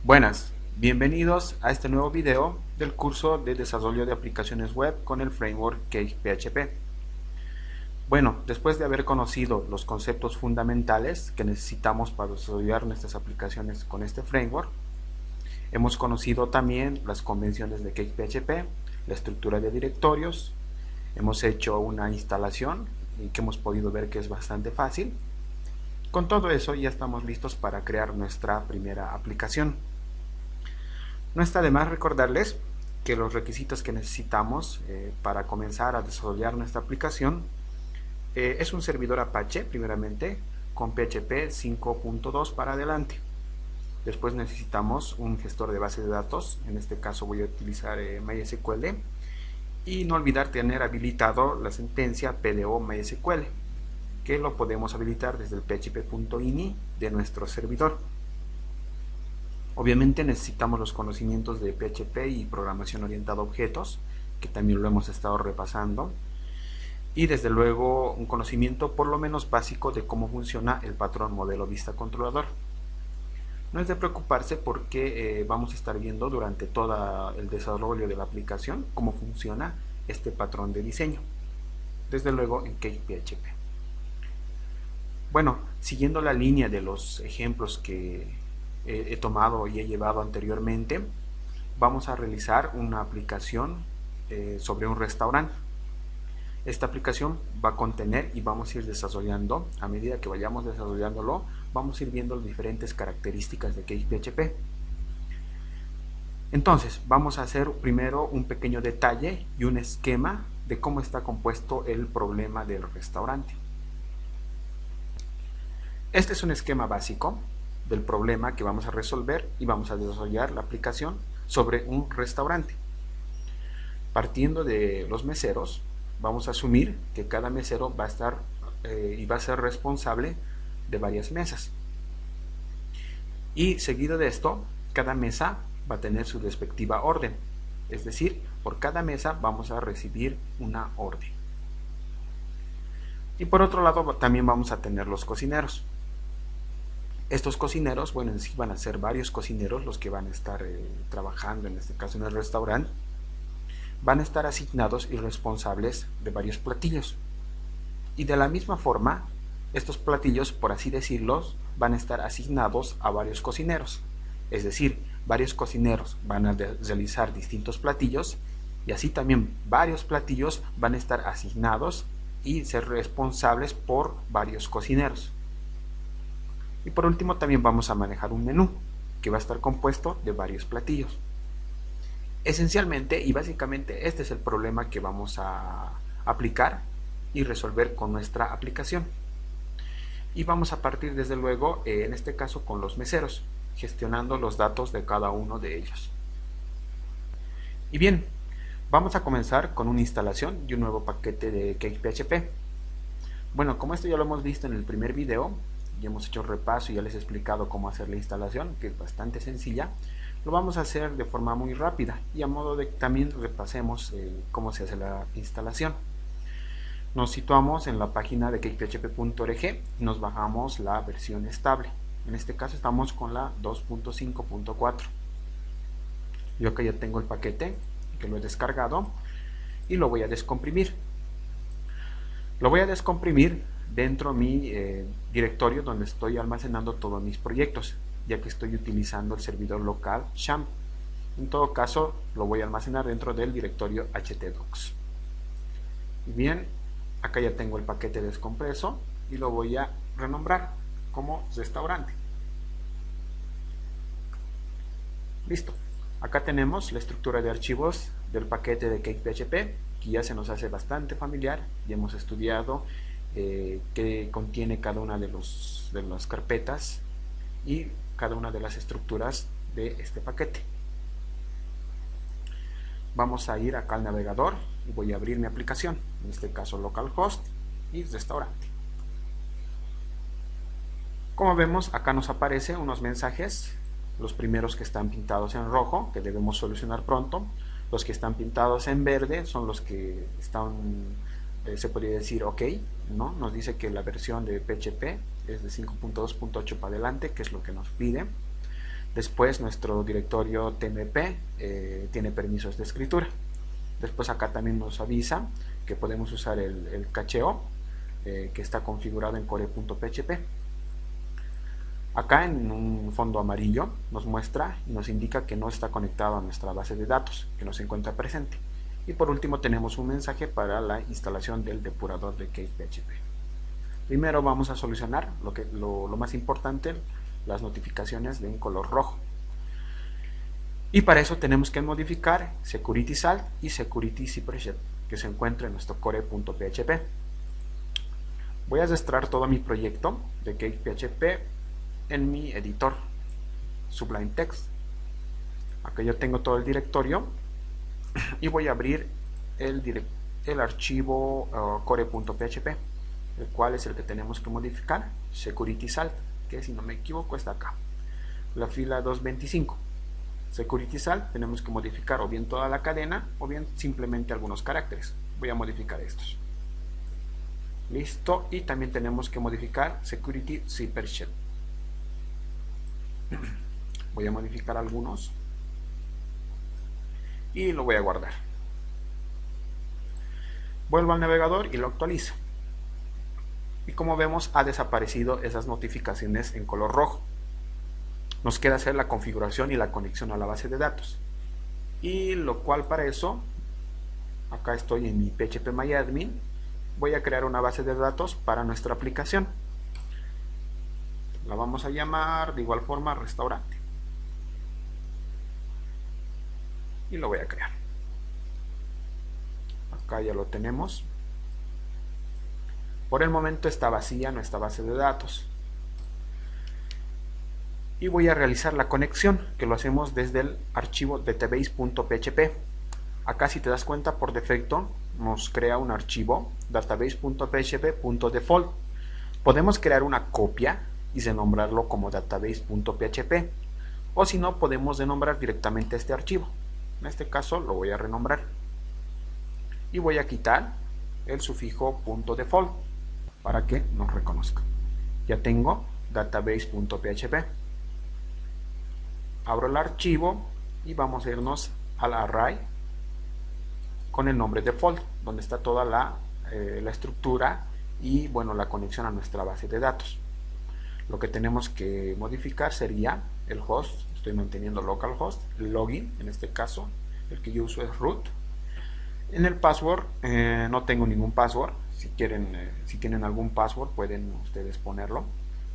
Buenas, bienvenidos a este nuevo video del curso de desarrollo de aplicaciones web con el framework CakePHP. Bueno, después de haber conocido los conceptos fundamentales que necesitamos para desarrollar nuestras aplicaciones con este framework, hemos conocido también las convenciones de CakePHP, la estructura de directorios, hemos hecho una instalación y que hemos podido ver que es bastante fácil. Con todo eso ya estamos listos para crear nuestra primera aplicación. No está de más recordarles que los requisitos que necesitamos para comenzar a desarrollar nuestra aplicación es un servidor Apache, primeramente, con PHP 5.2 para adelante. Después necesitamos un gestor de base de datos, en este caso voy a utilizar MySQL, y no olvidar tener habilitado la sentencia PDO MySQL, que lo podemos habilitar desde el php.ini de nuestro servidor. Obviamente necesitamos los conocimientos de PHP y programación orientada a objetos, que también lo hemos estado repasando, y desde luego un conocimiento por lo menos básico de cómo funciona el patrón modelo vista controlador. No es de preocuparse porque vamos a estar viendo durante todo el desarrollo de la aplicación cómo funciona este patrón de diseño, desde luego en CakePHP. Bueno, siguiendo la línea de los ejemplos que he tomado y he llevado anteriormente, vamos a realizar una aplicación sobre un restaurante. Esta aplicación va a contener y vamos a ir desarrollando, a medida que vayamos desarrollándolo, vamos a ir viendo las diferentes características de CakePHP. Entonces, vamos a hacer primero un pequeño detalle y un esquema de cómo está compuesto el problema del restaurante. Este es un esquema básico del problema que vamos a resolver y vamos a desarrollar la aplicación sobre un restaurante. Partiendo de los meseros, vamos a asumir que cada mesero va a estar y va a ser responsable de varias mesas. Y seguido de esto, cada mesa va a tener su respectiva orden. Es decir, por cada mesa vamos a recibir una orden. Y por otro lado, también vamos a tener los cocineros. Estos cocineros, bueno, en sí van a ser varios cocineros los que van a estar trabajando, en este caso en el restaurante, van a estar asignados y responsables de varios platillos. Y de la misma forma, estos platillos, por así decirlo, van a estar asignados a varios cocineros. Es decir, varios cocineros van a realizar distintos platillos y así también varios platillos van a estar asignados y ser responsables por varios cocineros. Y por último también vamos a manejar un menú que va a estar compuesto de varios platillos. Esencialmente y básicamente este es el problema que vamos a aplicar y resolver con nuestra aplicación. Y vamos a partir desde luego en este caso con los meseros, gestionando los datos de cada uno de ellos. Y bien, vamos a comenzar con una instalación de un nuevo paquete de CakePHP. Bueno, como esto ya lo hemos visto en el primer video, ya hemos hecho un repaso y ya les he explicado cómo hacer la instalación, que es bastante sencilla. Lo vamos a hacer de forma muy rápida y a modo de que también repasemos cómo se hace la instalación. Nos situamos en la página de cakephp.org y nos bajamos la versión estable. En este caso estamos con la 2.5.4. Yo acá ya tengo el paquete que lo he descargado y lo voy a descomprimir. Lo voy a descomprimir dentro de mi directorio donde estoy almacenando todos mis proyectos, ya que estoy utilizando el servidor local XAMPP. En todo caso, lo voy a almacenar dentro del directorio htdocs. Bien, acá ya tengo el paquete descompreso y lo voy a renombrar como restaurante. Listo. Acá tenemos la estructura de archivos del paquete de CakePHP, que ya se nos hace bastante familiar. Ya hemos estudiado que contiene cada una de las carpetas y cada una de las estructuras de este paquete. Vamos a ir acá al navegador y voy a abrir mi aplicación, en este caso localhost y restaurante. Como vemos, acá nos aparecen unos mensajes, los primeros que están pintados en rojo, que debemos solucionar pronto. Los que están pintados en verde son los que están, se podría decir ok, ¿no? Nos dice que la versión de PHP es de 5.2.8 para adelante, que es lo que nos pide. Después nuestro directorio tmp tiene permisos de escritura. Después acá también nos avisa que podemos usar el cacheo que está configurado en core.php. Acá en un fondo amarillo nos muestra y nos indica que no está conectado a nuestra base de datos, que no se encuentra presente. Y por último tenemos un mensaje para la instalación del depurador de CakePHP. Primero vamos a solucionar lo más importante, las notificaciones de un color rojo. Y para eso tenemos que modificar Security Salt y Security Separation, que se encuentra en nuestro core.php. Voy a extraer todo mi proyecto de CakePHP en mi editor Sublime Text. Acá yo tengo todo el directorio y voy a abrir el archivo core.php, el cual es el que tenemos que modificar, Security Salt, que si no me equivoco está acá, la fila 225. Security Salt tenemos que modificar o bien toda la cadena o bien simplemente algunos caracteres. Voy a modificar estos. Listo, y también tenemos que modificar Security Separation. Voy a modificar algunos y lo voy a guardar. Vuelvo al navegador y lo actualizo. Y como vemos, ha desaparecido esas notificaciones en color rojo. Nos queda hacer la configuración y la conexión a la base de datos. Y lo cual para eso, acá estoy en mi phpMyAdmin, voy a crear una base de datos para nuestra aplicación. La vamos a llamar de igual forma restaurante. Y lo voy a crear. Acá ya lo tenemos. Por el momento está vacía nuestra base de datos. Y voy a realizar la conexión, que lo hacemos desde el archivo database.php. Acá, si te das cuenta, por defecto nos crea un archivo database.php.default. Podemos crear una copia y denombrarlo como database.php, o si no, podemos denombrar directamente este archivo. En este caso lo voy a renombrar y voy a quitar el sufijo .default para que nos reconozca. Ya tengo database.php. Abro el archivo y vamos a irnos al array con el nombre default, donde está toda la estructura y bueno, la conexión a nuestra base de datos. Lo que tenemos que modificar sería el host. Estoy manteniendo localhost, el login, en este caso el que yo uso es root. En el password no tengo ningún password. Si tienen algún password pueden ustedes ponerlo.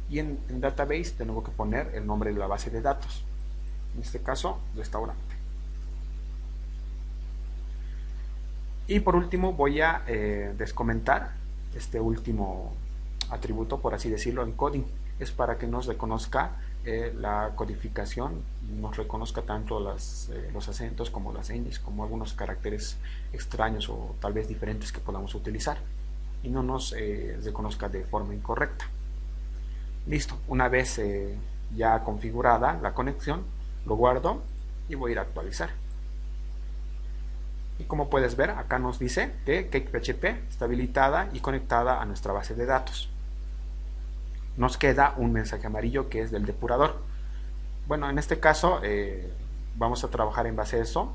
Y en database tengo que poner el nombre de la base de datos, en este caso restaurante. Y por último voy a descomentar este último atributo, por así decirlo, encoding. Es para que nos reconozca la codificación, nos reconozca tanto los acentos como las ñes, como algunos caracteres extraños o tal vez diferentes que podamos utilizar, y no nos reconozca de forma incorrecta. Listo, una vez ya configurada la conexión, lo guardo y voy a ir a actualizar. Y como puedes ver, acá nos dice que CakePHP está habilitada y conectada a nuestra base de datos. Nos queda un mensaje amarillo que es del depurador. Bueno, en este caso vamos a trabajar en base a eso.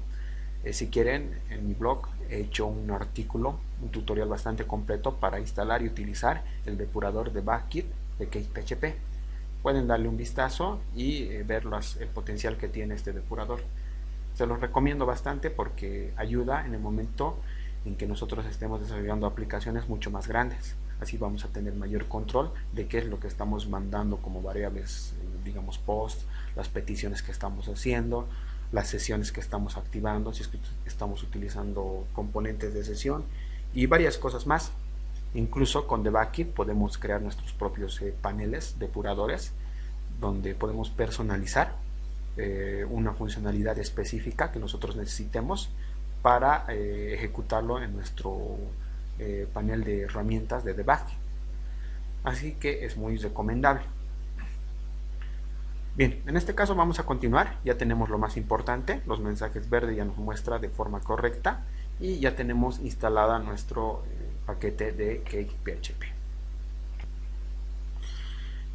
Si quieren, en mi blog he hecho un artículo, un tutorial bastante completo para instalar y utilizar el depurador de Backkit de CakePHP. Pueden darle un vistazo y ver el potencial que tiene este depurador. Se los recomiendo bastante porque ayuda en el momento en que nosotros estemos desarrollando aplicaciones mucho más grandes. Así vamos a tener mayor control de qué es lo que estamos mandando como variables, digamos post, las peticiones que estamos haciendo, las sesiones que estamos activando, si es que estamos utilizando componentes de sesión y varias cosas más. Incluso con Backkit podemos crear nuestros propios paneles depuradores donde podemos personalizar una funcionalidad específica que nosotros necesitemos para ejecutarlo en nuestro panel de herramientas de debug. Así que es muy recomendable. Bien, en este caso vamos a continuar. Ya tenemos lo más importante, los mensajes verdes ya nos muestra de forma correcta y ya tenemos instalada nuestro paquete de CakePHP.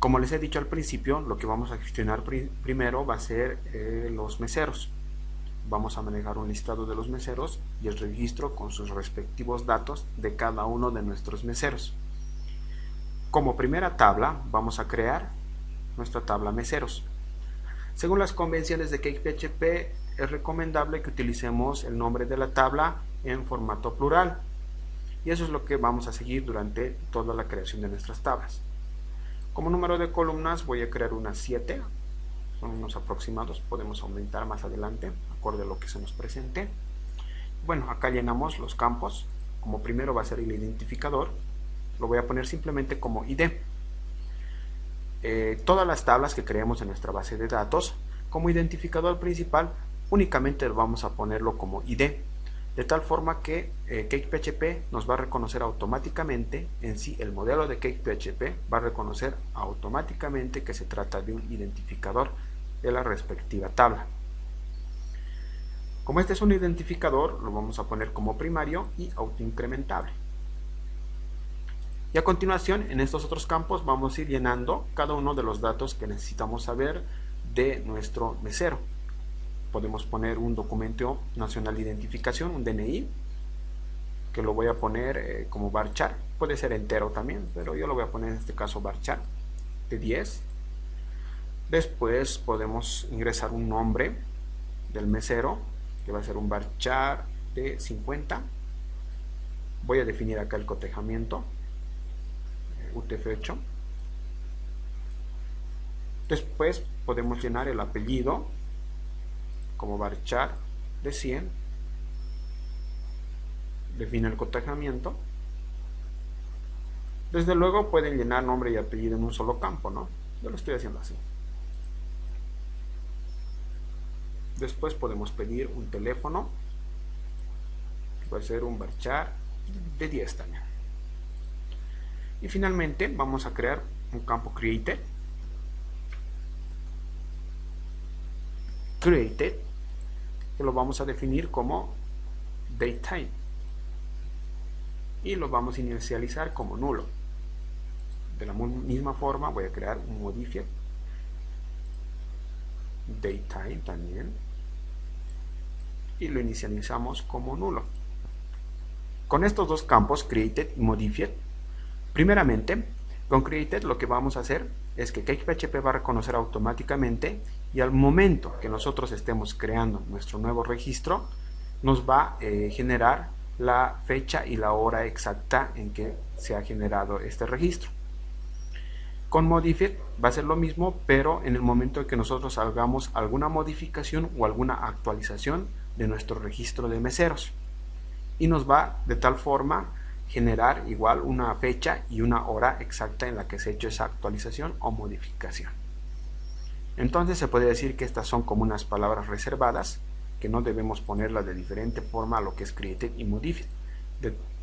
Como les he dicho al principio, lo que vamos a gestionar primero va a ser los meseros. Vamos a manejar un listado de los meseros y el registro con sus respectivos datos de cada uno de nuestros meseros. Como primera tabla vamos a crear nuestra tabla meseros. Según las convenciones de CakePHP, es recomendable que utilicemos el nombre de la tabla en formato plural, y eso es lo que vamos a seguir durante toda la creación de nuestras tablas. Como número de columnas voy a crear unas 7, son unos aproximados, podemos aumentar más adelante acorde a lo que se nos presente. Bueno, acá llenamos los campos. Como primero va a ser el identificador, lo voy a poner simplemente como ID. Todas las tablas que creemos en nuestra base de datos, como identificador principal únicamente vamos a ponerlo como ID, de tal forma que CakePHP nos va a reconocer automáticamente, en sí el modelo de CakePHP va a reconocer automáticamente que se trata de un identificador de la respectiva tabla. Como este es un identificador, lo vamos a poner como primario y autoincrementable. Y a continuación, en estos otros campos vamos a ir llenando cada uno de los datos que necesitamos saber de nuestro mesero. Podemos poner un documento nacional de identificación, un DNI, que lo voy a poner como varchar. Puede ser entero también, pero yo lo voy a poner en este caso varchar de 10. Después podemos ingresar un nombre del mesero, que va a ser un varchar de 50. Voy a definir acá el cotejamiento, UTF-8. Después podemos llenar el apellido como varchar de 100. Define el cotejamiento. Desde luego pueden llenar nombre y apellido en un solo campo, ¿no? Yo lo estoy haciendo así. Después podemos pedir un teléfono, que va a ser un varchar de 10 también. Y finalmente vamos a crear un campo created, que lo vamos a definir como datetime y lo vamos a inicializar como nulo. De la misma forma voy a crear un modifier datetime también y lo inicializamos como nulo. Con estos dos campos, created y modifier, primeramente con created lo que vamos a hacer es que CakePHP va a reconocer automáticamente, y al momento que nosotros estemos creando nuestro nuevo registro nos va a generar la fecha y la hora exacta en que se ha generado este registro. Con modifier va a ser lo mismo, pero en el momento en que nosotros hagamos alguna modificación o alguna actualización de nuestro registro de meseros, y nos va de tal forma generar igual una fecha y una hora exacta en la que se ha hecho esa actualización o modificación. Entonces se puede decir que estas son como unas palabras reservadas que no debemos ponerlas de diferente forma a lo que es created y modified,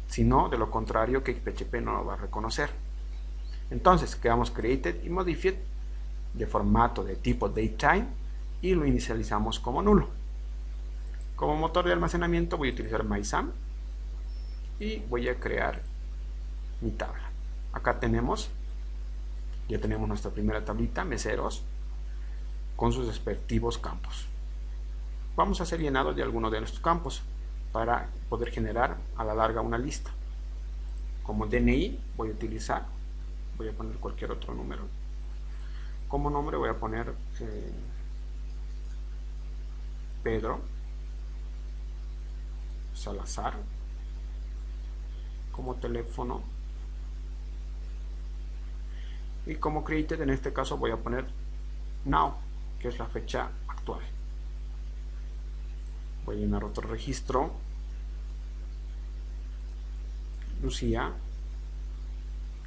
sino de lo contrario CakePHP no lo va a reconocer. Entonces creamos created y modified de formato de tipo datetime y lo inicializamos como nulo. Como motor de almacenamiento voy a utilizar MySam y voy a crear mi tabla. Acá ya tenemos nuestra primera tablita, meseros, con sus respectivos campos. Vamos a hacer llenado de alguno de nuestros campos para poder generar a la larga una lista. Como DNI voy a poner cualquier otro número. Como nombre voy a poner Pedro Salazar. Como teléfono, y como created en este caso voy a poner now, que es la fecha actual. Voy a llenar otro registro, Lucía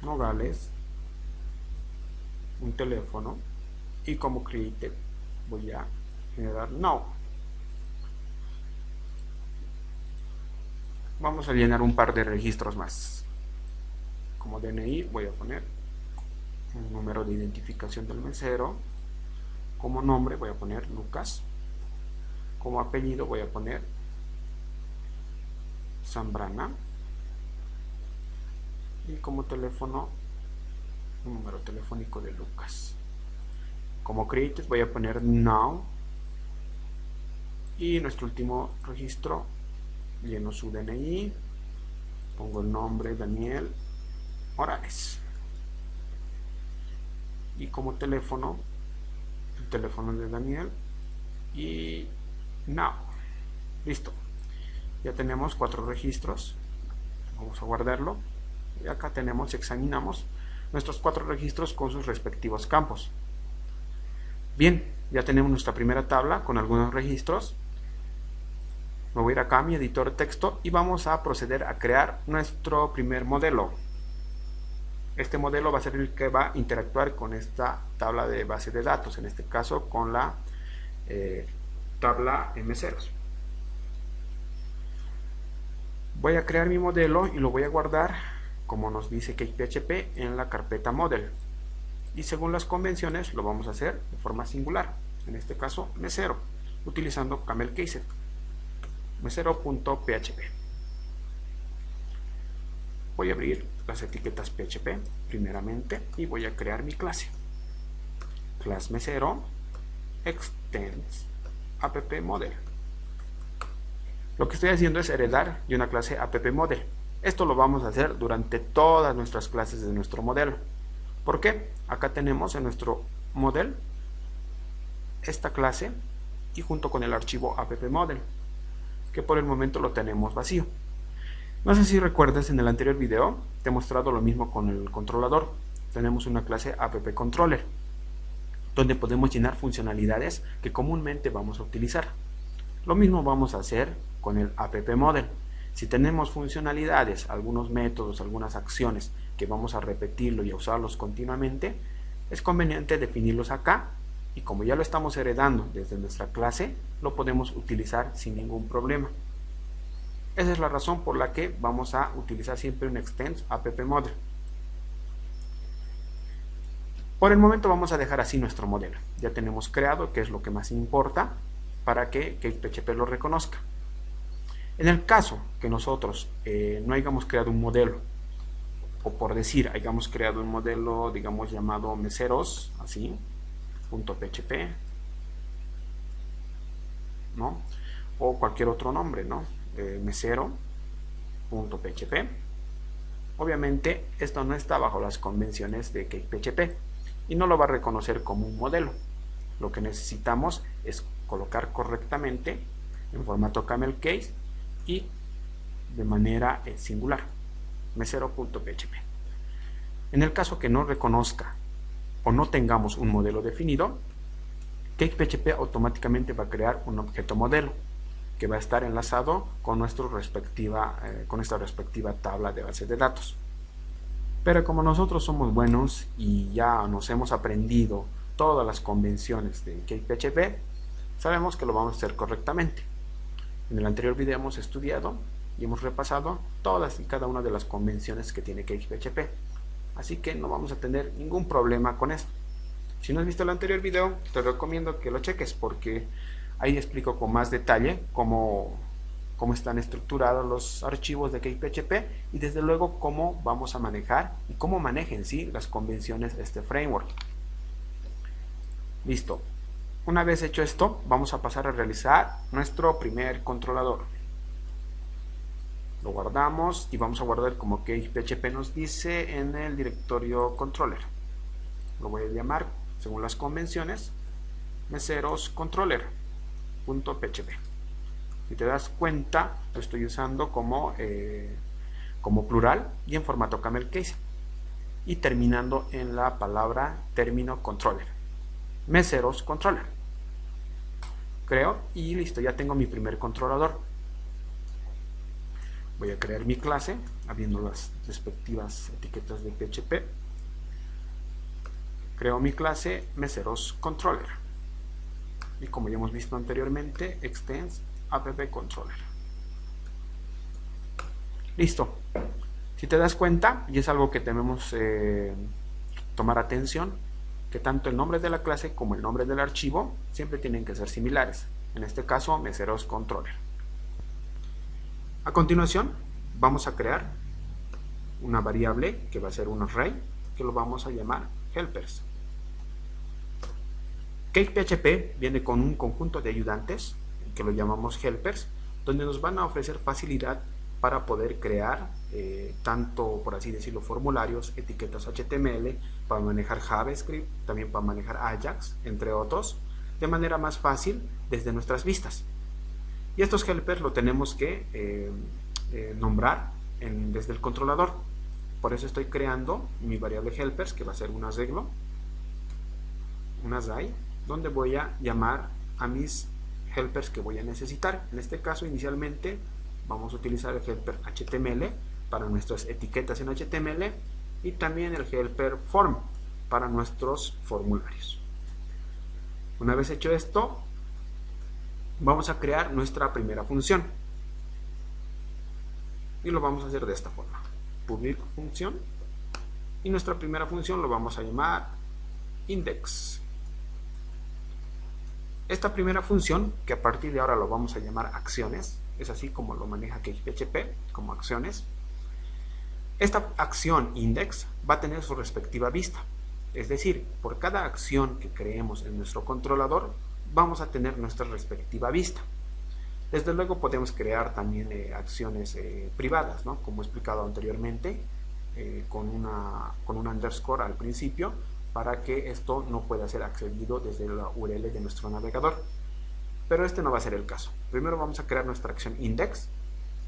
Nogales, un teléfono, y como created voy a generar now. Vamos a llenar un par de registros más. Como DNI voy a poner un número de identificación del mesero. Como nombre voy a poner Lucas. Como apellido voy a poner Zambrana. Y como teléfono un número telefónico de Lucas. Como created voy a poner now, y nuestro último registro lleno su DNI, pongo el nombre Daniel Morales, y como teléfono el teléfono de Daniel y now. Listo, ya tenemos 4 registros. Vamos a guardarlo y acá tenemos, examinamos nuestros 4 registros con sus respectivos campos. Bien, ya tenemos nuestra primera tabla con algunos registros. Me voy a ir acá a mi editor de texto y vamos a proceder a crear nuestro primer modelo. Este modelo va a ser el que va a interactuar con esta tabla de base de datos, en este caso con la tabla meseros. Voy a crear mi modelo y lo voy a guardar, como nos dice CakePHP, en la carpeta model. Y según las convenciones lo vamos a hacer de forma singular, en este caso mesero, utilizando camel case mesero.php. Voy a abrir las etiquetas PHP primeramente y voy a crear mi clase. Class mesero extends app model. Lo que estoy haciendo es heredar de una clase app model. Esto lo vamos a hacer durante todas nuestras clases de nuestro modelo. ¿Por qué? Acá tenemos en nuestro model esta clase y junto con el archivo app model, que por el momento lo tenemos vacío. No sé si recuerdas, en el anterior video te he mostrado lo mismo con el controlador. Tenemos una clase appController, donde podemos llenar funcionalidades que comúnmente vamos a utilizar. Lo mismo vamos a hacer con el app model. Si tenemos funcionalidades, algunos métodos, algunas acciones que vamos a repetirlo y a usarlos continuamente, es conveniente definirlos acá, y como ya lo estamos heredando desde nuestra clase, lo podemos utilizar sin ningún problema. Esa es la razón por la que vamos a utilizar siempre un extends app model. Por el momento vamos a dejar así nuestro modelo. Ya tenemos creado, que es lo que más importa para que CakePHP lo reconozca. En el caso que nosotros no hayamos creado un modelo, o por decir, hayamos creado un modelo, digamos, llamado meseros, así, .php, ¿no? O cualquier otro nombre, ¿no? Mesero.php. Obviamente esto no está bajo las convenciones de CakePHP y no lo va a reconocer como un modelo. Lo que necesitamos es colocar correctamente en formato camel case y de manera singular, mesero.php. En el caso que no reconozca o no tengamos un modelo definido, CakePHP automáticamente va a crear un objeto modelo que va a estar enlazado con nuestra respectiva tabla de base de datos. Pero como nosotros somos buenos y ya nos hemos aprendido todas las convenciones de CakePHP, sabemos que lo vamos a hacer correctamente. En el anterior video hemos estudiado y hemos repasado todas y cada una de las convenciones que tiene CakePHP, así que no vamos a tener ningún problema con esto. Si no has visto el anterior video, te recomiendo que lo cheques, porque ahí explico con más detalle cómo están estructurados los archivos de CakePHP y desde luego cómo vamos a manejar y cómo maneja en sí las convenciones este framework. Listo. Una vez hecho esto, vamos a pasar a realizar nuestro primer controlador. Lo guardamos y vamos a guardar como CakePHP nos dice en el directorio controller. Lo voy a llamar, según las convenciones, meseroscontroller.php. Si te das cuenta, lo estoy usando como plural y en formato camel case, y terminando en la palabra término controller, meseros controller. Creo y listo, ya tengo mi primer controlador. Voy a crear mi clase abriendo las respectivas etiquetas de PHP. Creo mi clase meseros controller y, como ya hemos visto anteriormente, extends app controller. Listo. Si te das cuenta, y es algo que debemos tomar atención, que tanto el nombre de la clase como el nombre del archivo siempre tienen que ser similares. En este caso, meseros controller. A continuación, vamos a crear una variable que va a ser un array que lo vamos a llamar helpers. CakePHP viene con un conjunto de ayudantes que lo llamamos helpers, donde nos van a ofrecer facilidad para poder crear tanto, por así decirlo, formularios, etiquetas HTML, para manejar JavaScript, también para manejar Ajax, entre otros, de manera más fácil desde nuestras vistas. Y estos helpers lo tenemos que nombrar desde el controlador. Por eso estoy creando mi variable helpers, que va a ser un arreglo, una array, donde voy a llamar a mis helpers que voy a necesitar. En este caso, inicialmente vamos a utilizar el helper HTML para nuestras etiquetas en HTML y también el helper form para nuestros formularios. Una vez hecho esto, vamos a crear nuestra primera función y lo vamos a hacer de esta forma: public función, y nuestra primera función lo vamos a llamar index. Esta primera función, que a partir de ahora lo vamos a llamar acciones, es así como lo maneja CakePHP, como acciones. Esta acción index va a tener su respectiva vista, es decir, por cada acción que creemos en nuestro controlador vamos a tener nuestra respectiva vista. Desde luego podemos crear también acciones privadas, ¿no? Como he explicado anteriormente, con un underscore al principio, para que esto no pueda ser accedido desde la URL de nuestro navegador. Pero este no va a ser el caso. Primero vamos a crear nuestra acción index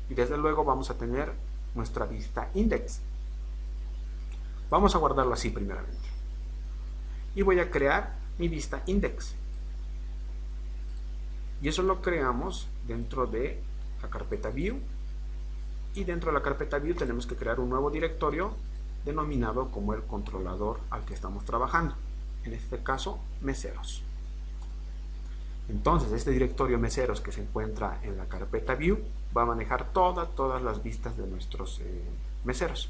y desde luego vamos a tener nuestra vista index. Vamos a guardarlo así primeramente. Y voy a crear mi vista index. Y eso lo creamos dentro de la carpeta view. Y dentro de la carpeta view tenemos que crear un nuevo directorio denominado como el controlador al que estamos trabajando, en este caso meseros. Entonces este directorio meseros que se encuentra en la carpeta view va a manejar todas las vistas de nuestros meseros,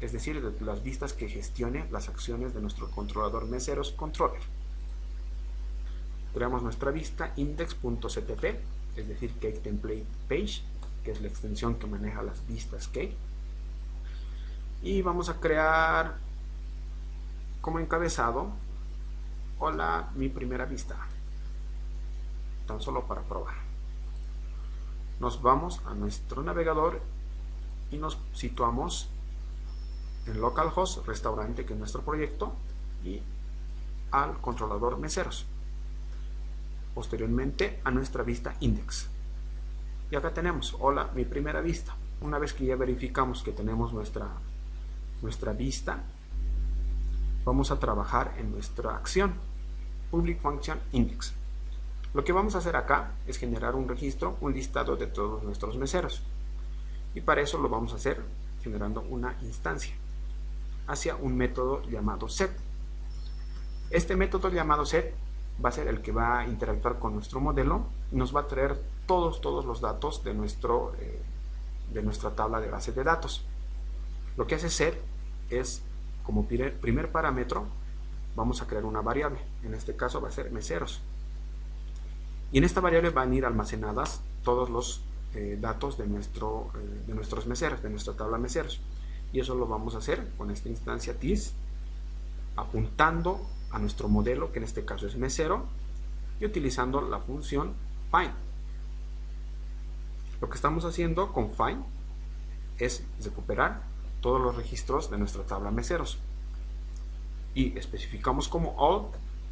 es decir, las vistas que gestione las acciones de nuestro controlador meseros controller. Creamos nuestra vista index.cpp, es decir, Cake Template Page, que es la extensión que maneja las vistas Cake. Y vamos a crear como encabezado: hola, mi primera vista, tan solo para probar. Nos vamos a nuestro navegador y nos situamos en localhost restaurante, que es nuestro proyecto, y al controlador meseros, posteriormente a nuestra vista index. Y acá tenemos hola, mi primera vista. Una vez que ya verificamos que tenemos nuestra vista, vamos a trabajar en nuestra acción public function index. Lo que vamos a hacer acá es generar un registro, un listado de todos nuestros meseros, y para eso lo vamos a hacer generando una instancia hacia un método llamado set. Este método llamado set va a ser el que va a interactuar con nuestro modelo y nos va a traer todos los datos de nuestra tabla de base de datos. Lo que hace set es, como primer parámetro, vamos a crear una variable. En este caso va a ser meseros. Y en esta variable van a ir almacenadas todos los datos de nuestros meseros, de nuestra tabla meseros. Y eso lo vamos a hacer con esta instancia this, apuntando a nuestro modelo, que en este caso es mesero, y utilizando la función find. Lo que estamos haciendo con find es recuperar todos los registros de nuestra tabla meseros, y especificamos como all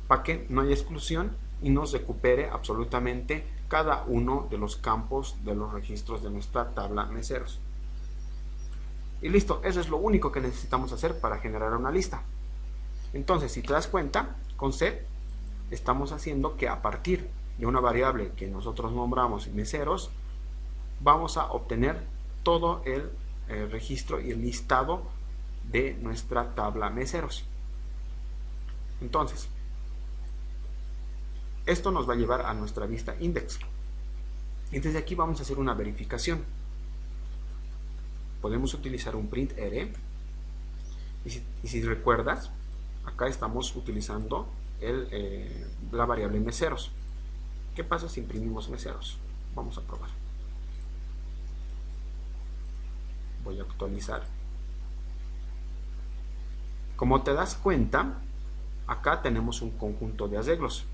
para que no haya exclusión y nos recupere absolutamente cada uno de los campos de los registros de nuestra tabla meseros. Y listo, eso es lo único que necesitamos hacer para generar una lista. Entonces, si te das cuenta, con set estamos haciendo que a partir de una variable que nosotros nombramos meseros, vamos a obtener todo el registro y el listado de nuestra tabla meseros. Entonces, esto nos va a llevar a nuestra vista index. Y desde aquí vamos a hacer una verificación. Podemos utilizar un print r. Y si recuerdas, acá estamos utilizando la variable meseros. ¿Qué pasa si imprimimos meseros? Vamos a probar. Voy a actualizar. Como te das cuenta, acá tenemos un conjunto de arreglos.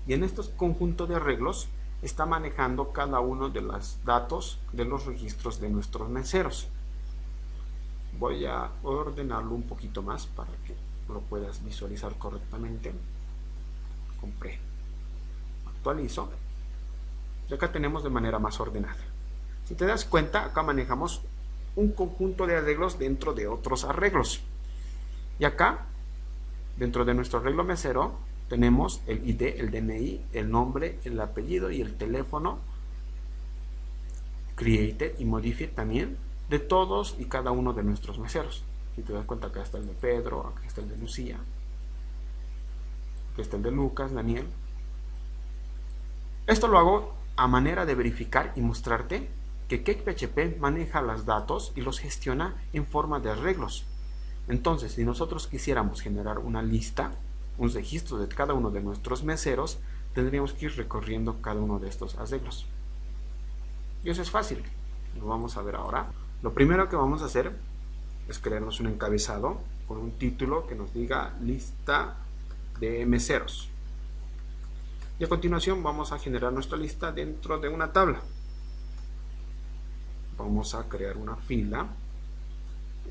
Y en estos conjuntos de arreglos está manejando cada uno de los datos de los registros de nuestros meseros. Voy a ordenarlo un poquito más para que lo puedas visualizar correctamente. Compré, actualizo y acá tenemos de manera más ordenada. Si te das cuenta, acá manejamos un conjunto de arreglos dentro de otros arreglos. Y acá, dentro de nuestro arreglo mesero, tenemos el ID, el DNI, el nombre, el apellido y el teléfono, created y modified también, de todos y cada uno de nuestros meseros. Si te das cuenta, acá está el de Pedro, acá está el de Lucía, acá está el de Lucas, Daniel. Esto lo hago a manera de verificar y mostrarte que CakePHP maneja los datos y los gestiona en forma de arreglos. Entonces, si nosotros quisiéramos generar una lista, un registro de cada uno de nuestros meseros, tendríamos que ir recorriendo cada uno de estos arreglos. Y eso es fácil, lo vamos a ver ahora. Lo primero que vamos a hacer es crearnos un encabezado con un título que nos diga lista de meseros. Y a continuación vamos a generar nuestra lista dentro de una tabla. Vamos a crear una fila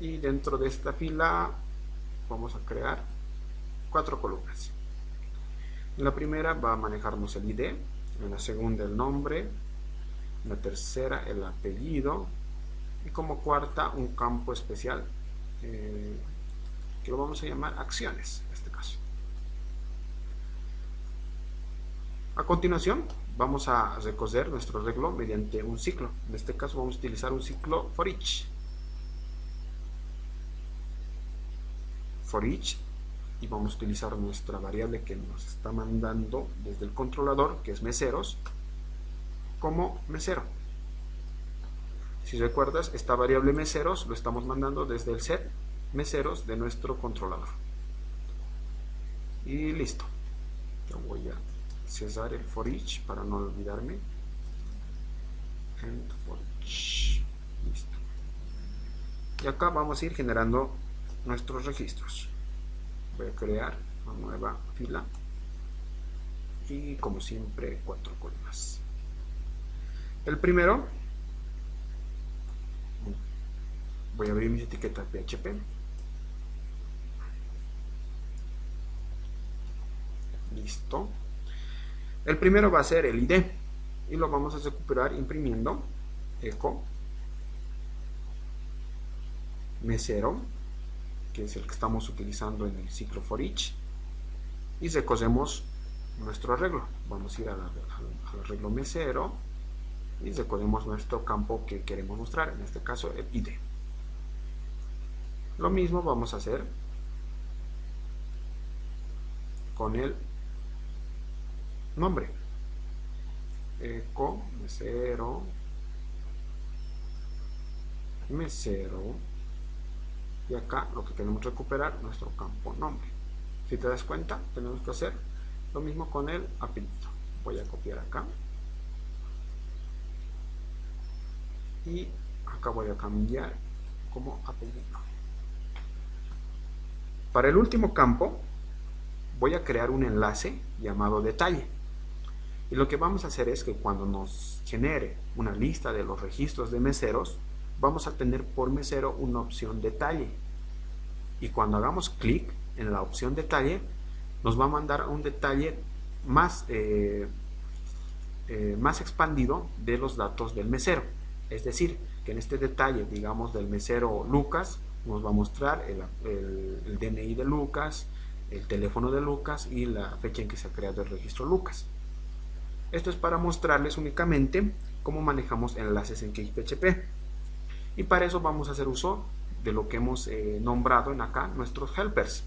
y dentro de esta fila vamos a crear 4 columnas. En la primera va a manejarnos el ID, en la segunda el nombre, en la tercera el apellido y como cuarta un campo especial que lo vamos a llamar acciones en este caso. A continuación vamos a recoger nuestro arreglo mediante un ciclo. En este caso vamos a utilizar un ciclo for each. Y vamos a utilizar nuestra variable que nos está mandando desde el controlador, que es meseros, como mesero. Si recuerdas, esta variable meseros lo estamos mandando desde el set meseros de nuestro controlador. Y listo. Yo voy a cerrar el for each para no olvidarme. And for each. Listo. Y acá vamos a ir generando nuestros registros. Voy a crear una nueva fila y como siempre 4 columnas. El primero, voy a abrir mis etiquetas PHP. Listo. El primero va a ser el ID y lo vamos a recuperar imprimiendo echo mesero, que es el que estamos utilizando en el ciclo for each, y recogemos nuestro arreglo. Vamos a ir al arreglo mesero y recogemos nuestro campo que queremos mostrar, en este caso el ID. Lo mismo vamos a hacer con el nombre, echo mesero, y acá lo que tenemos que recuperar nuestro campo nombre. Si te das cuenta, tenemos que hacer lo mismo con el apellido. Voy a copiar acá y acá voy a cambiar como apellido. Para el último campo voy a crear un enlace llamado detalle, y lo que vamos a hacer es que cuando nos genere una lista de los registros de meseros, vamos a tener por mesero una opción detalle, y cuando hagamos clic en la opción detalle nos va a mandar a un detalle más expandido de los datos del mesero. Es decir, que en este detalle, digamos, del mesero Lucas, nos va a mostrar el DNI de Lucas, el teléfono de Lucas y la fecha en que se ha creado el registro Lucas. Esto es para mostrarles únicamente cómo manejamos enlaces en CakePHP. Y para eso vamos a hacer uso de lo que hemos nombrado en acá, nuestros helpers.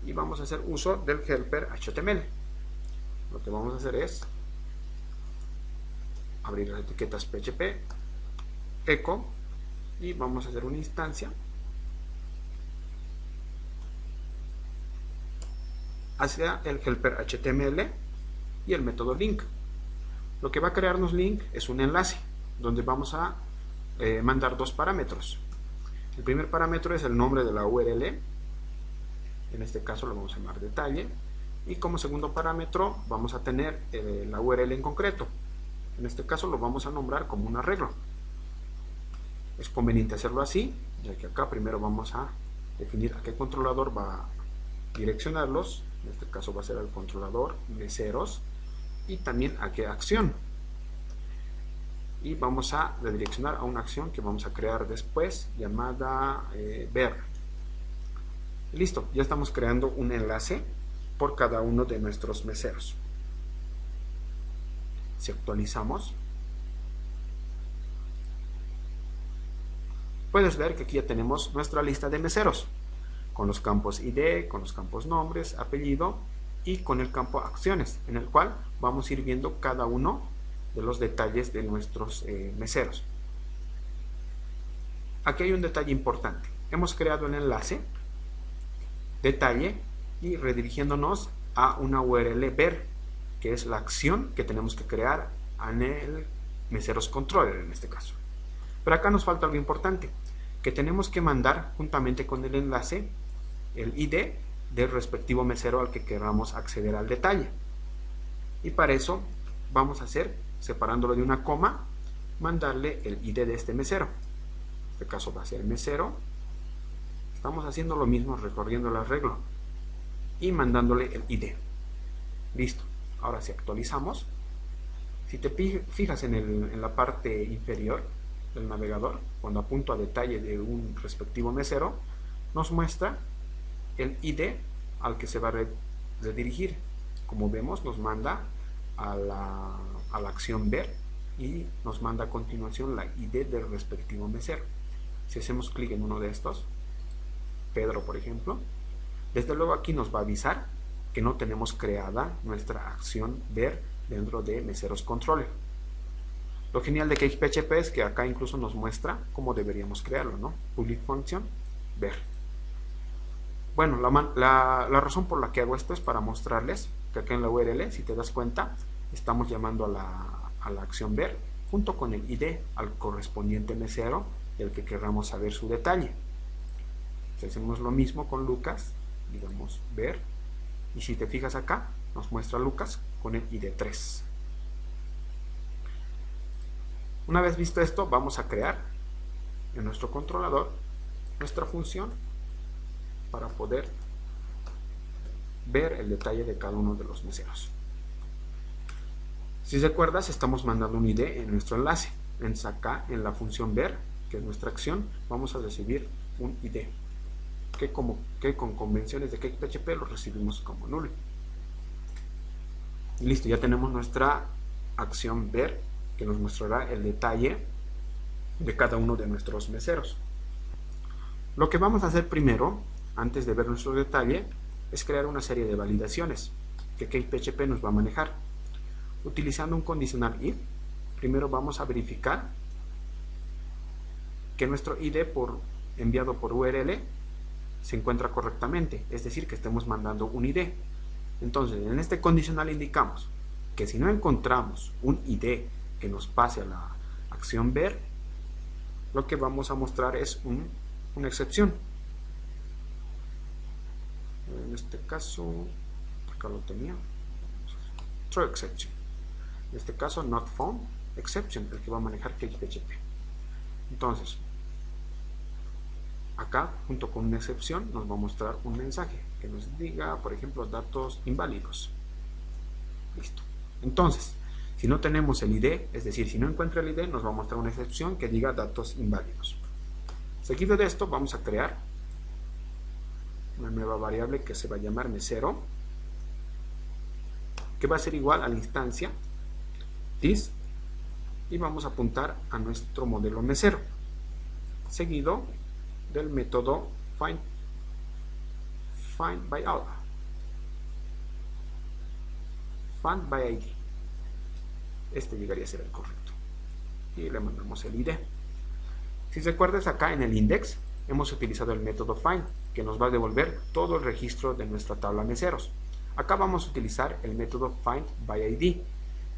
Y vamos a hacer uso del helper HTML. Lo que vamos a hacer es abrir las etiquetas PHP, echo, y vamos a hacer una instancia hacia el helper HTML y el método link. Lo que va a crearnos link es un enlace donde vamos a mandar dos parámetros. El primer parámetro es el nombre de la URL en este caso lo vamos a llamar detalle, y como segundo parámetro vamos a tener la URL en concreto. En este caso lo vamos a nombrar como un arreglo. Es conveniente hacerlo así, ya que acá primero vamos a definir a qué controlador va a direccionarlos. En este caso va a ser el controlador meseros, y también a qué acción. Y vamos a redireccionar a una acción que vamos a crear después, llamada ver. Listo, ya estamos creando un enlace por cada uno de nuestros meseros. Si actualizamos, puedes ver que aquí ya tenemos nuestra lista de meseros, con los campos ID, con los campos nombres, apellido y con el campo acciones, en el cual vamos a ir viendo cada uno de los detalles de nuestros meseros. Aquí hay un detalle importante. Hemos creado el enlace, detalle, y redirigiéndonos a una URL ver, que es la acción que tenemos que crear en el meseros controller en este caso. Pero acá nos falta algo importante, que tenemos que mandar juntamente con el enlace el ID del respectivo mesero al que queramos acceder al detalle. Y para eso vamos a hacer, separándolo de una coma, mandarle el ID de este mesero. En este caso va a ser mesero. Estamos haciendo lo mismo, recorriendo el arreglo y mandándole el ID. Listo. Ahora si actualizamos, si te fijas en la parte inferior del navegador, cuando apunto a detalle de un respectivo mesero, nos muestra el ID al que se va a redirigir. Como vemos, nos manda a la acción ver y nos manda a continuación la ID del respectivo mesero. Si hacemos clic en uno de estos, Pedro por ejemplo, desde luego aquí nos va a avisar que no tenemos creada nuestra acción ver dentro de meseros controller. Lo genial de CakePHP es que acá incluso nos muestra cómo deberíamos crearlo, ¿no? Public function ver. Bueno, la razón por la que hago esto es para mostrarles que acá en la URL, si te das cuenta, estamos llamando a la acción ver junto con el ID al correspondiente mesero del que queramos saber su detalle. Si hacemos lo mismo con Lucas, digamos ver, y si te fijas acá, nos muestra Lucas con el ID 3. Una vez visto esto, vamos a crear en nuestro controlador nuestra función para poder ver el detalle de cada uno de los meseros. Si recuerdas, estamos mandando un ID en nuestro enlace. Entonces acá en la función ver, que es nuestra acción, vamos a recibir un ID que con convenciones de CakePHP lo recibimos como nulo. Y listo, ya tenemos nuestra acción ver, que nos mostrará el detalle de cada uno de nuestros meseros. Lo que vamos a hacer primero, antes de ver nuestro detalle, es crear una serie de validaciones que CakePHP nos va a manejar. Utilizando un condicional if, primero vamos a verificar que nuestro ID enviado por URL se encuentra correctamente, es decir, que estemos mandando un ID. Entonces, en este condicional indicamos que si no encontramos un ID que nos pase a la acción ver, lo que vamos a mostrar es una excepción. En este caso, acá lo tenía, true exception. En este caso, not found exception, el que va a manejar CakePHP. Entonces, acá, junto con una excepción, nos va a mostrar un mensaje que nos diga, por ejemplo, datos inválidos. Listo. Entonces, si no tenemos el ID, es decir, si no encuentra el ID, nos va a mostrar una excepción que diga datos inválidos. Seguido de esto, vamos a crear una nueva variable que se va a llamar mesero, que va a ser igual a la instancia this, y vamos a apuntar a nuestro modelo mesero, seguido del método find by ID. Este llegaría a ser el correcto y le mandamos el ID. Si recuerdas, acá en el index hemos utilizado el método find, que nos va a devolver todo el registro de nuestra tabla meseros. Acá vamos a utilizar el método find by ID.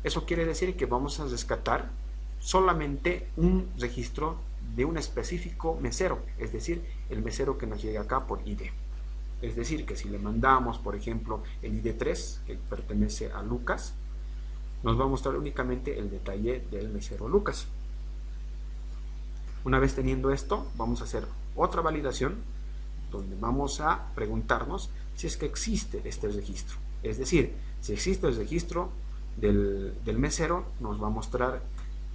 Eso quiere decir que vamos a rescatar solamente un registro de un específico mesero, es decir, el mesero que nos llega acá por ID. Es decir, que si le mandamos, por ejemplo, el ID3, que pertenece a Lucas, nos va a mostrar únicamente el detalle del mesero Lucas. Una vez teniendo esto, vamos a hacer otra validación donde vamos a preguntarnos si es que existe este registro. Es decir, si existe el registro del mesero, nos va a mostrar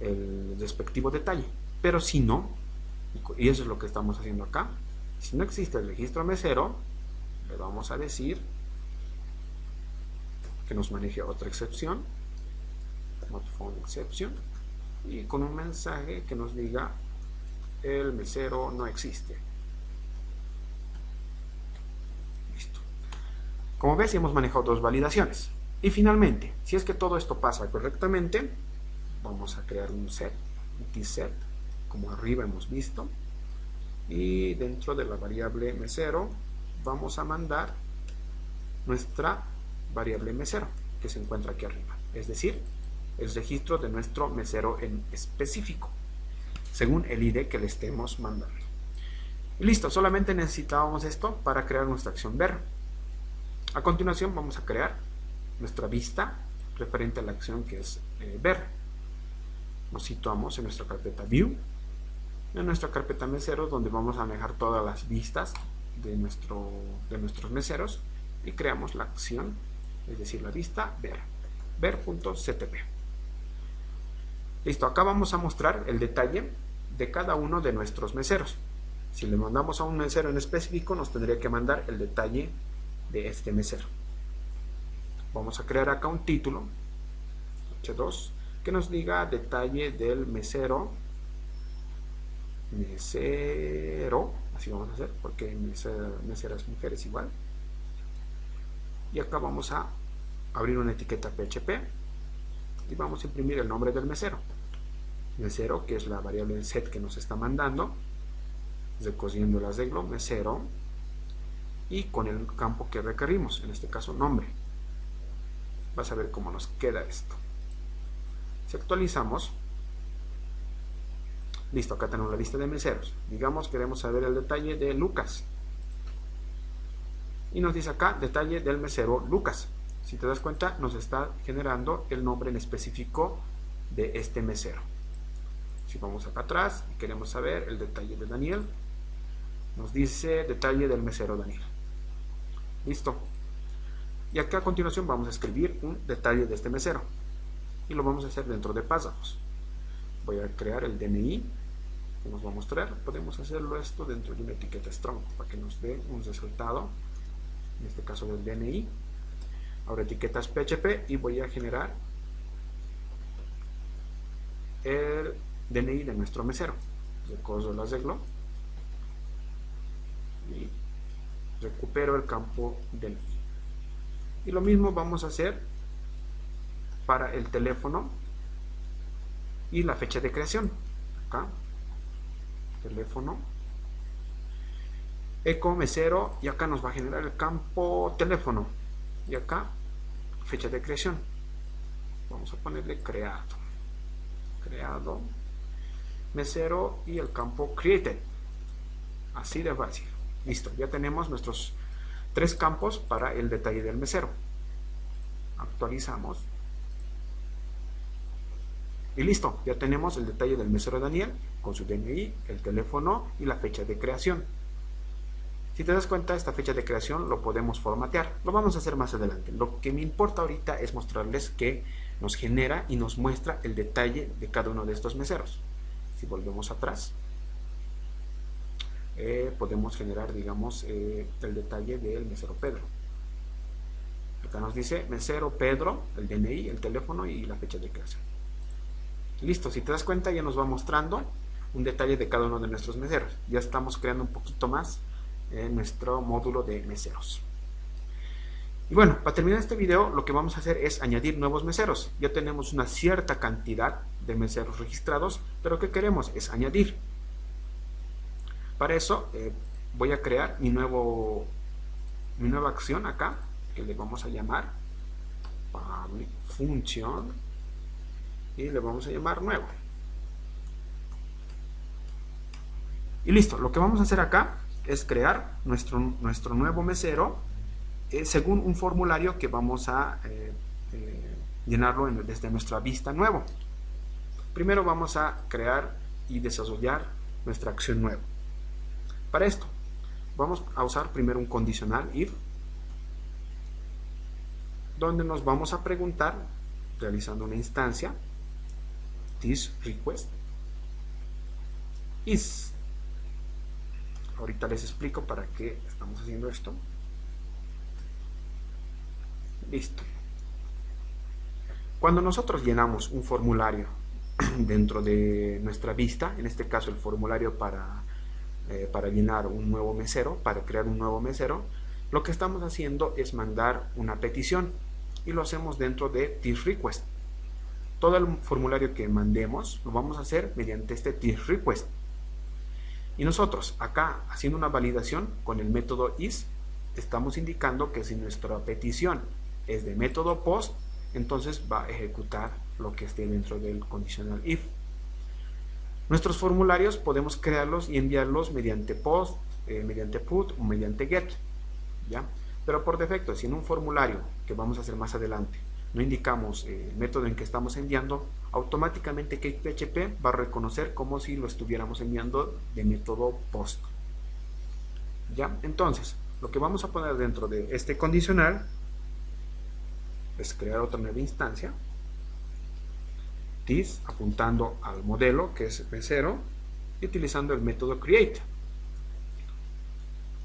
el respectivo detalle. Pero si no, y eso es lo que estamos haciendo acá, si no existe el registro mesero, le vamos a decir que nos maneje otra excepción, not found exception, y con un mensaje que nos diga el mesero no existe. Listo. Como ves, hemos manejado dos validaciones. Y finalmente, si es que todo esto pasa correctamente, vamos a crear un set, un tset, como arriba hemos visto, y dentro de la variable mesero vamos a mandar nuestra variable mesero, que se encuentra aquí arriba, es decir, el registro de nuestro mesero en específico, según el ID que le estemos mandando. Y listo, solamente necesitábamos esto para crear nuestra acción ver. A continuación vamos a crear nuestra vista referente a la acción que es ver. Nos situamos en nuestra carpeta View, en nuestra carpeta Meseros, donde vamos a manejar todas las vistas de nuestros meseros, y creamos la acción, es decir, la vista ver, ver.ctp. Listo, acá vamos a mostrar el detalle de cada uno de nuestros meseros. Si le mandamos a un mesero en específico, nos tendría que mandar el detalle de este mesero. Vamos a crear acá un título H2 que nos diga detalle del mesero, así vamos a hacer, porque meseras mujeres igual. Y acá vamos a abrir una etiqueta PHP y vamos a imprimir el nombre del mesero, que es la variable set que nos está mandando, recosiendo el arreglo mesero, y con el campo que requerimos, en este caso nombre. Vas a ver cómo nos queda esto. Si actualizamos, listo, acá tenemos la lista de meseros. Digamos queremos saber el detalle de Lucas, y nos dice acá detalle del mesero Lucas. Si te das cuenta, nos está generando el nombre en específico de este mesero. Si vamos acá atrás y queremos saber el detalle de Daniel, nos dice detalle del mesero Daniel. Listo. Y acá a continuación vamos a escribir un detalle de este mesero, y lo vamos a hacer dentro de párrafos. Voy a crear el DNI que nos va a mostrar. Podemos hacerlo esto dentro de una etiqueta strong para que nos dé un resultado, en este caso del DNI. Ahora etiquetas PHP y voy a generar el DNI de nuestro mesero. Recojo el arreglo y recupero el campo DNI. Y lo mismo vamos a hacer para el teléfono y la fecha de creación. Acá, teléfono, eco mesero, y acá nos va a generar el campo teléfono, y acá fecha de creación. Vamos a ponerle creado mesero, y el campo created. Así de fácil. Listo, ya tenemos nuestros 3 campos para el detalle del mesero. Actualizamos y listo, ya tenemos el detalle del mesero Daniel con su DNI, el teléfono y la fecha de creación. Si te das cuenta, esta fecha de creación lo podemos formatear. Lo vamos a hacer más adelante. Lo que me importa ahorita es mostrarles que nos genera y nos muestra el detalle de cada uno de estos meseros. Si volvemos atrás, podemos generar, digamos, el detalle del mesero Pedro. Acá nos dice mesero Pedro, el DNI, el teléfono y la fecha de creación. Listo, si te das cuenta, ya nos va mostrando un detalle de cada uno de nuestros meseros. Ya estamos creando un poquito más en nuestro módulo de meseros. Y bueno, para terminar este video, lo que vamos a hacer es añadir nuevos meseros. Ya tenemos una cierta cantidad de meseros registrados, pero ¿qué queremos? Es añadir. Para eso voy a crear mi nueva acción acá, que le vamos a llamar public function, y le vamos a llamar nuevo. Y listo, lo que vamos a hacer acá es crear nuestro nuevo mesero según un formulario que vamos a llenarlo desde nuestra vista nuevo. Primero vamos a crear y desarrollar nuestra acción nueva. Para esto vamos a usar primero un condicional if, donde nos vamos a preguntar, realizando una instancia, this request is. Ahorita les explico para qué estamos haciendo esto. Listo. Cuando nosotros llenamos un formulario dentro de nuestra vista, en este caso el formulario para llenar un nuevo mesero, para crear un nuevo mesero, lo que estamos haciendo es mandar una petición y lo hacemos dentro de thisRequest. Todo el formulario que mandemos lo vamos a hacer mediante este thisRequest. Y nosotros acá, haciendo una validación con el método is, estamos indicando que si nuestra petición es de método post, entonces va a ejecutar lo que esté dentro del conditional if. Nuestros formularios podemos crearlos y enviarlos mediante post, mediante put o mediante get, ¿ya? Pero por defecto, si en un formulario que vamos a hacer más adelante no indicamos el método en que estamos enviando, automáticamente CakePHP va a reconocer como si lo estuviéramos enviando de método post, ¿ya? Entonces, lo que vamos a poner dentro de este condicional es crear otra nueva instancia, this, apuntando al modelo que es mesero, y utilizando el método create.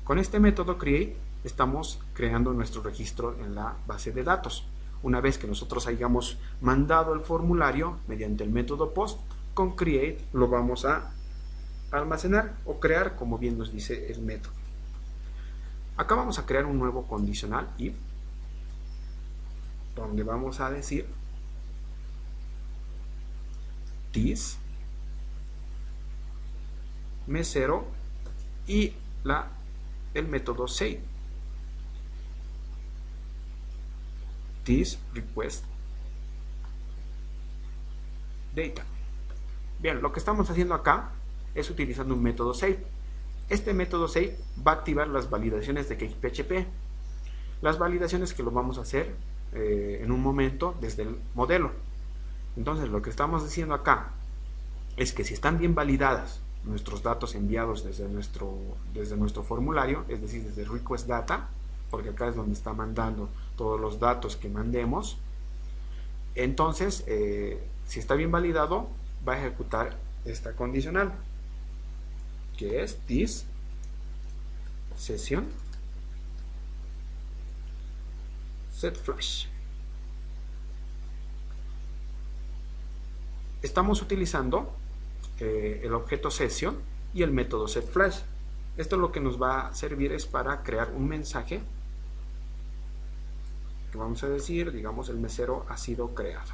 Con este método create estamos creando nuestro registro en la base de datos. Una vez que nosotros hayamos mandado el formulario mediante el método post, con create lo vamos a almacenar o crear como bien nos dice el método. Acá vamos a crear un nuevo condicional if, donde vamos a decir this mesero y el método save, this request data. Bien, lo que estamos haciendo acá es utilizando un método save. Este método save va a activar las validaciones de CakePHP, las validaciones que lo vamos a hacer en un momento desde el modelo. Entonces lo que estamos diciendo acá es que si están bien validadas nuestros datos enviados desde nuestro formulario, es decir, desde request data, porque acá es donde está mandando todos los datos que mandemos, entonces si está bien validado va a ejecutar esta condicional, que es this session setFlash. Estamos utilizando el objeto session y el método setFlash. Esto lo que nos va a servir es para crear un mensaje que vamos a decir, digamos, el mesero ha sido creado.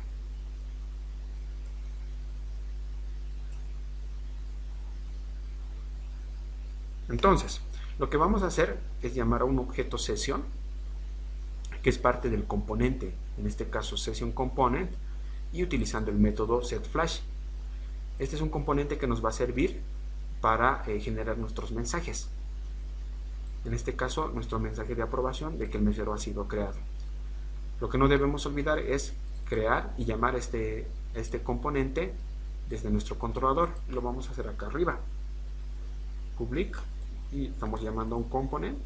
Entonces, lo que vamos a hacer es llamar a un objeto session, que es parte del componente, en este caso session component, y utilizando el método setFlash. Este es un componente que nos va a servir para generar nuestros mensajes. En este caso, nuestro mensaje de aprobación de que el mesero ha sido creado. Lo que no debemos olvidar es crear y llamar este componente desde nuestro controlador. Lo vamos a hacer acá arriba. Public, y estamos llamando a un component.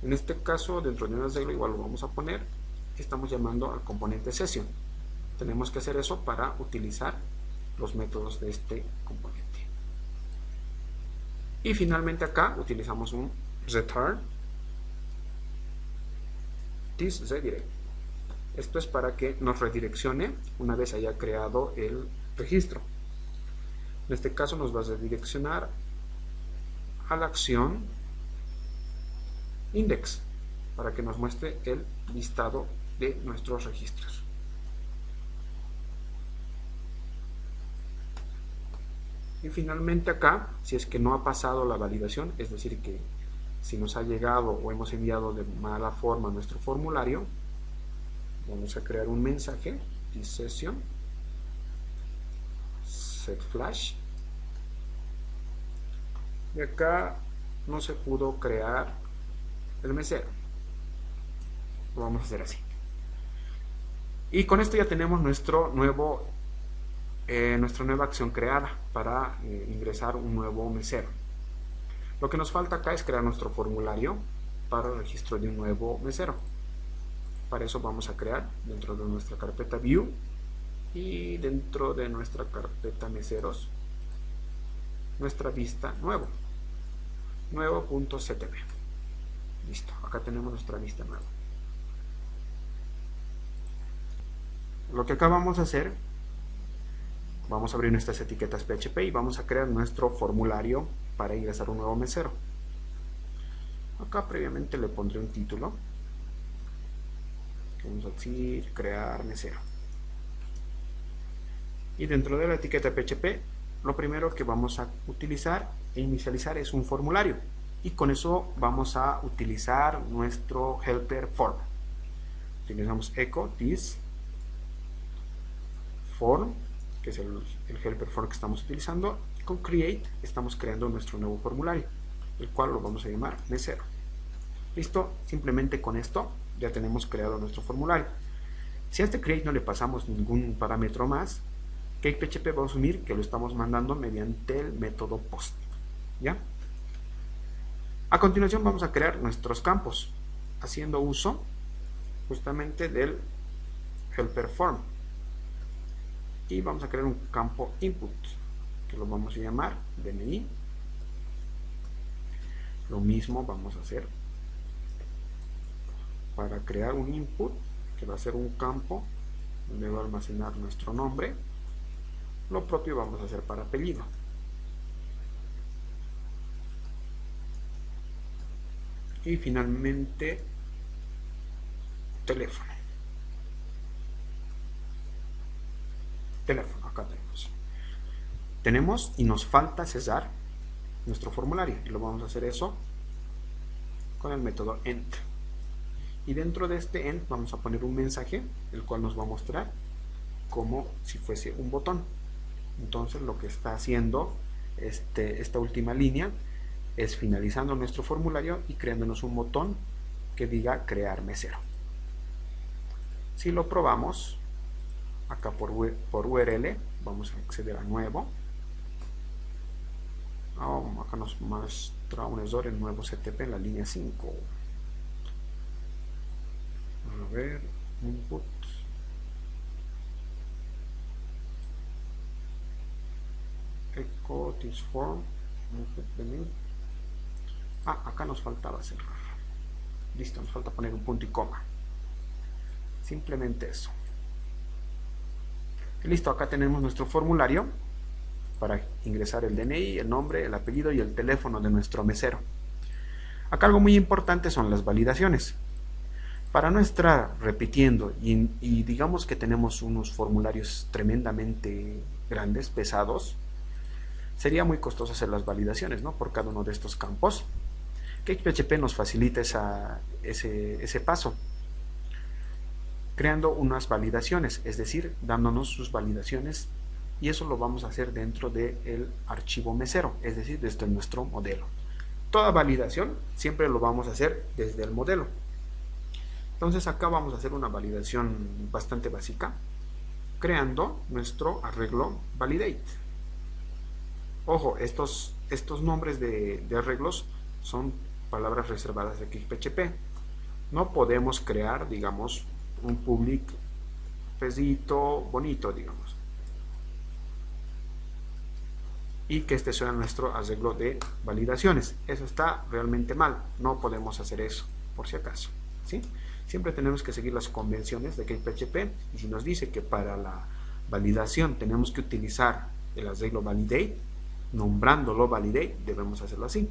En este caso, dentro de una regla igual lo vamos a poner. Estamos llamando al componente session. Tenemos que hacer eso para utilizar los métodos de este componente. Y finalmente acá utilizamos un return this redirect. Esto es para que nos redireccione una vez haya creado el registro. En este caso nos va a redireccionar a la acción index para que nos muestre el listado de nuestros registros. Y finalmente acá, si es que no ha pasado la validación, es decir que si nos ha llegado o hemos enviado de mala forma nuestro formulario, vamos a crear un mensaje, this session setFlash y acá no se pudo crear el mesero. Lo vamos a hacer así. Y con esto ya tenemos nuestra nueva acción creada para ingresar un nuevo mesero. Lo que nos falta acá es crear nuestro formulario para el registro de un nuevo mesero. Para eso vamos a crear dentro de nuestra carpeta View y dentro de nuestra carpeta Meseros nuestra vista nuevo.ctp. Listo, acá tenemos nuestra vista nueva. Lo que acá vamos a hacer, vamos a abrir nuestras etiquetas PHP y vamos a crear nuestro formulario para ingresar un nuevo mesero. Acá previamente le pondré un título. Vamos a decir crear mesero. Y dentro de la etiqueta PHP, lo primero que vamos a utilizar e inicializar es un formulario. Y con eso vamos a utilizar nuestro helper form. Utilizamos echo this form, que es el helper form que estamos utilizando. Y con create estamos creando nuestro nuevo formulario, el cual lo vamos a llamar mesero. Listo, simplemente con esto ya tenemos creado nuestro formulario. Si a este create no le pasamos ningún parámetro más, CakePHP va a asumir que lo estamos mandando mediante el método post. ¿Ya? A continuación vamos a crear nuestros campos, haciendo uso justamente del helper form. Y vamos a crear un campo input, que lo vamos a llamar DNI. Lo mismo vamos a hacer para crear un input, que va a ser un campo donde va a almacenar nuestro nombre. Lo propio vamos a hacer para apellido. Y finalmente teléfono. Acá tenemos y nos falta cesar nuestro formulario, y lo vamos a hacer eso con el método end. Y dentro de este end vamos a poner un mensaje, el cual nos va a mostrar como si fuese un botón. Entonces lo que está haciendo esta última línea es finalizando nuestro formulario y creándonos un botón que diga crear mesero. Si lo probamos, acá por URL vamos a acceder a nuevo. Acá nos muestra un error en nuevo CTP en la línea 5. A ver, input. Echo this form. Acá nos faltaba cerrar. Listo, nos falta poner un punto y coma. Simplemente eso. Listo, acá tenemos nuestro formulario para ingresar el DNI, el nombre, el apellido y el teléfono de nuestro mesero. Acá algo muy importante son las validaciones. Para no estar repitiendo y digamos que tenemos unos formularios tremendamente grandes, pesados, sería muy costoso hacer las validaciones, ¿no?, por cada uno de estos campos. CakePHP nos facilita ese paso, creando unas validaciones, es decir, dándonos sus validaciones, y eso lo vamos a hacer dentro del archivo mesero, es decir, desde nuestro modelo. Toda validación siempre lo vamos a hacer desde el modelo. Entonces acá vamos a hacer una validación bastante básica, creando nuestro arreglo validate. Ojo, estos nombres de arreglos son palabras reservadas de CakePHP. No podemos crear, digamos, un public pesito bonito, digamos, y que este sea nuestro arreglo de validaciones. Eso está realmente mal, no podemos hacer eso, por si acaso, ¿sí? Siempre tenemos que seguir las convenciones de CakePHP, y si nos dice que para la validación tenemos que utilizar el arreglo validate, nombrándolo validate, debemos hacerlo así.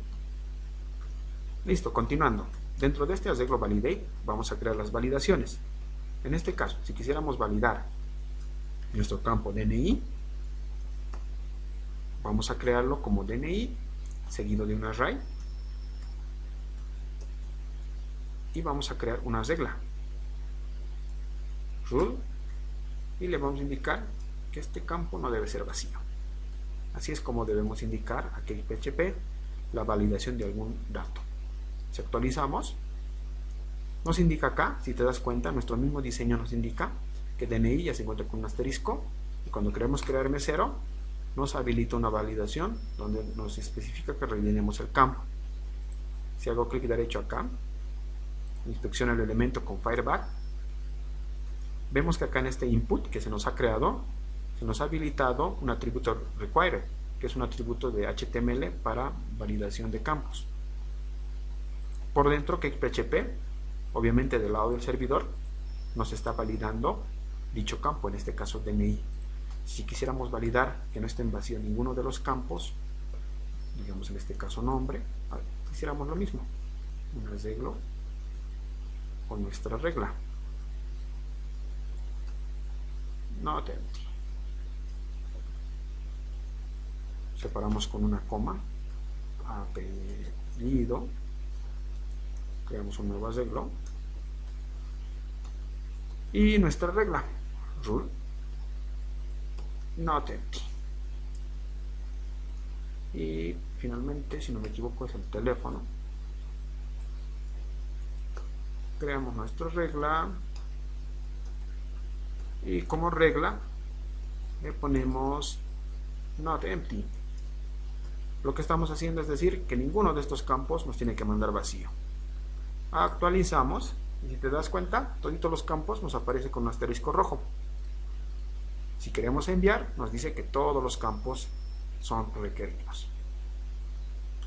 Listo, continuando. Dentro de este arreglo validate vamos a crear las validaciones. En este caso, si quisiéramos validar nuestro campo DNI, vamos a crearlo como DNI seguido de un array, y vamos a crear una regla rule, y le vamos a indicar que este campo no debe ser vacío. Así es como debemos indicar a CakePHP la validación de algún dato. Si actualizamos, nos indica acá, si te das cuenta, nuestro mismo diseño nos indica que DNI ya se encuentra con un asterisco, y cuando queremos crear mesero, nos habilita una validación donde nos especifica que rellenemos el campo. Si hago clic derecho acá, inspecciona el elemento con Firebug, vemos que acá en este input que se nos ha creado, se nos ha habilitado un atributo require, que es un atributo de HTML para validación de campos. Por dentro, CakePHP, obviamente del lado del servidor, nos está validando dicho campo, en este caso DNI. Si quisiéramos validar que no esté en vacío ninguno de los campos, digamos en este caso nombre, hiciéramos lo mismo, un arreglo con nuestra regla, not empty, separamos con una coma, apellido, creamos un nuevo arreglo y nuestra regla, rule, not empty. Y finalmente, si no me equivoco, es el teléfono. Creamos nuestra regla y como regla le ponemos not empty. Lo que estamos haciendo es decir que ninguno de estos campos nos tiene que mandar vacío. Actualizamos y si te das cuenta, todos los campos nos aparece con un asterisco rojo. Si queremos enviar, nos dice que todos los campos son requeridos.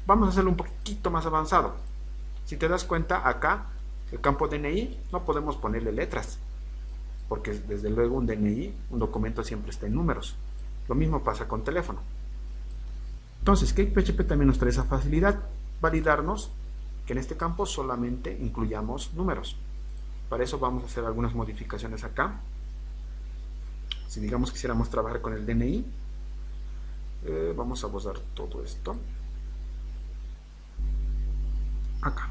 Vamos a hacerlo un poquito más avanzado. Si te das cuenta, acá el campo DNI no podemos ponerle letras, porque desde luego un DNI, un documento siempre está en números. Lo mismo pasa con teléfono. Entonces, CakePHP también nos trae esa facilidad, validarnos que en este campo solamente incluyamos números. Para eso vamos a hacer algunas modificaciones acá. Si digamos quisiéramos trabajar con el DNI, vamos a borrar todo esto. Acá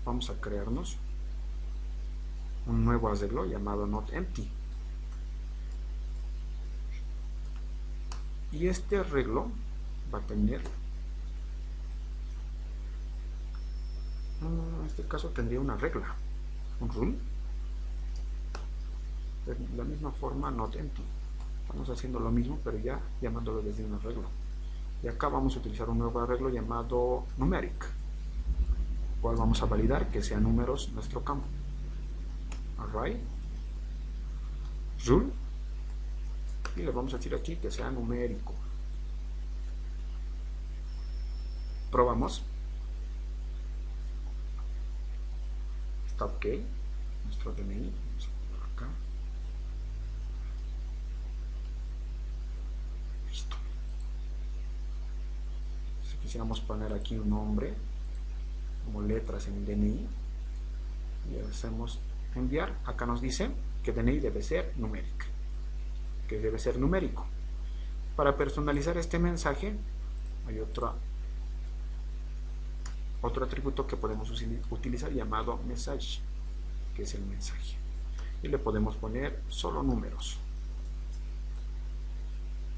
vamos a crearnos un nuevo arreglo llamado not empty, y este arreglo va a tener, en este caso tendría una regla, un rule, de la misma forma not empty. Estamos haciendo lo mismo pero ya llamándolo desde un arreglo, y acá vamos a utilizar un nuevo arreglo llamado numeric, cual vamos a validar que sean números nuestro campo. Array rule, y le vamos a decir aquí que sea numérico. Probamos, está ok nuestro DNI. Vamos a poner acá, listo. Si quisiéramos poner aquí un nombre como letras en el DNI y hacemos enviar, acá nos dice que DNI debe ser numérico, que debe ser numérico. Para personalizar este mensaje hay otro atributo que podemos utilizar llamado message, que es el mensaje, y le podemos poner solo números,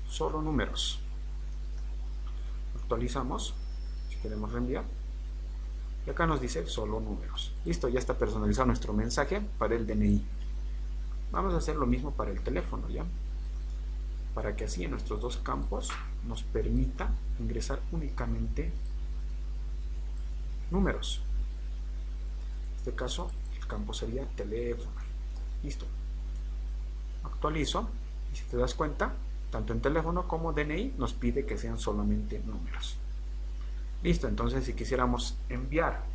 solo números. Actualizamos si queremos reenviar y acá nos dice solo números. Listo, ya está personalizado nuestro mensaje para el DNI. Vamos a hacer lo mismo para el teléfono, ya, para que así en nuestros dos campos nos permita ingresar únicamente números. En este caso el campo sería teléfono. Listo, actualizo y si te das cuenta, tanto en teléfono como DNI nos pide que sean solamente números. Listo, entonces si quisiéramos enviar